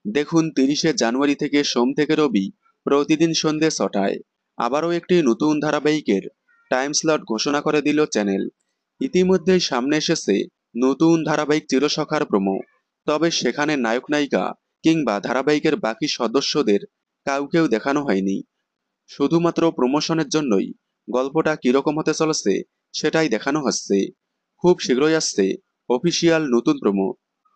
দেখুন 30শে জানুয়ারি থেকে সোম থেকে রবি প্রতিদিন সন্ধ্যে 6টায় আবারও একটি নতুন ধারাবাহিকের টাইম স্লট ঘোষণা করে দিল চ্যানেল। ইতিমধ্যেই সামনে এসেছে নতুন ধারাবাহিক চিরসখার প্রোমো। তবে সেখানে নায়ক নায়িকা কিংবা ধারাবাহিকের বাকি সদস্যদের কাউকেও দেখানো হয়নি। শুধুমাত্র প্রমোশনের জন্যই গল্পটা কিরকম হতে চলেছে সেটাই দেখানো হচ্ছে। খুব শীঘ্রই আসছে অফিসিয়াল নতুন প্রোমো।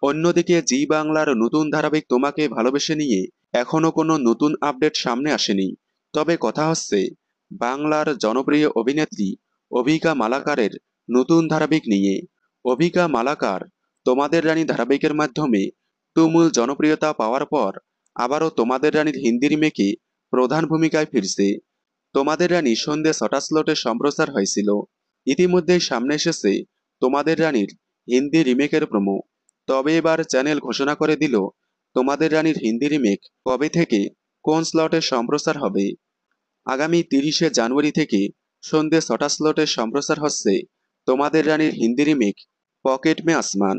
অন্যদিকে জি বাংলার নতুন ধারাবাহিক তোমাকে ভালোবেসে নিয়ে এখনো কোনো নতুন আপডেট সামনে আসেনি। তবে কথা হচ্ছে বাংলার জনপ্রিয় অভিনেত্রী অভিকা মালাকারের নতুন ধারাবাহিক নিয়ে। অভিকা মালাকার তোমাদের রানী ধারাবাহিকের মাধ্যমে তুমুল জনপ্রিয়তা পাওয়ার পর আবারও তোমাদের রানীর হিন্দি রিমেকে প্রধান ভূমিকায় ফিরছে। তোমাদের রানী সন্ধ্যে 6টা স্লটে সম্প্রচার হয়েছিল। ইতিমধ্যেই সামনে এসেছে তোমাদের রানীর হিন্দি রিমেকের প্রোমো। তবে এবার চ্যানেল ঘোষণা করে দিল তোমাদের রানীর হিন্দি রিমেক কবে থেকে কোন স্লটে সম্প্রচার হবে। আগামী 30শে জানুয়ারি থেকে সন্ধ্যে 6টা স্লটে সম্প্রচার হচ্ছে তোমাদের রানীর হিন্দি রিমেক পকেট মে আসমান।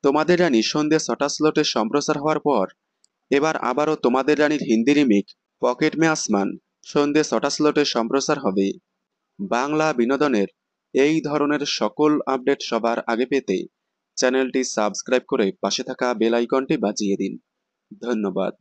তোমাদের রানী সন্ধ্যে 6টা স্লটে সম্প্রচার হওয়ার পর এবার আবারও তোমাদের রানীর হিন্দি রিমেক পকেট মে আসমান সন্ধ্যে 6টা স্লটে সম্প্রচার হবে। বাংলা বিনোদনের এই ধরনের সকল আপডেট সবার আগে পেতে চ্যানেলটি সাবস্ক্রাইব করে পাশে থাকা বেল আইকনটি বাজিয়ে দিন। ধন্যবাদ।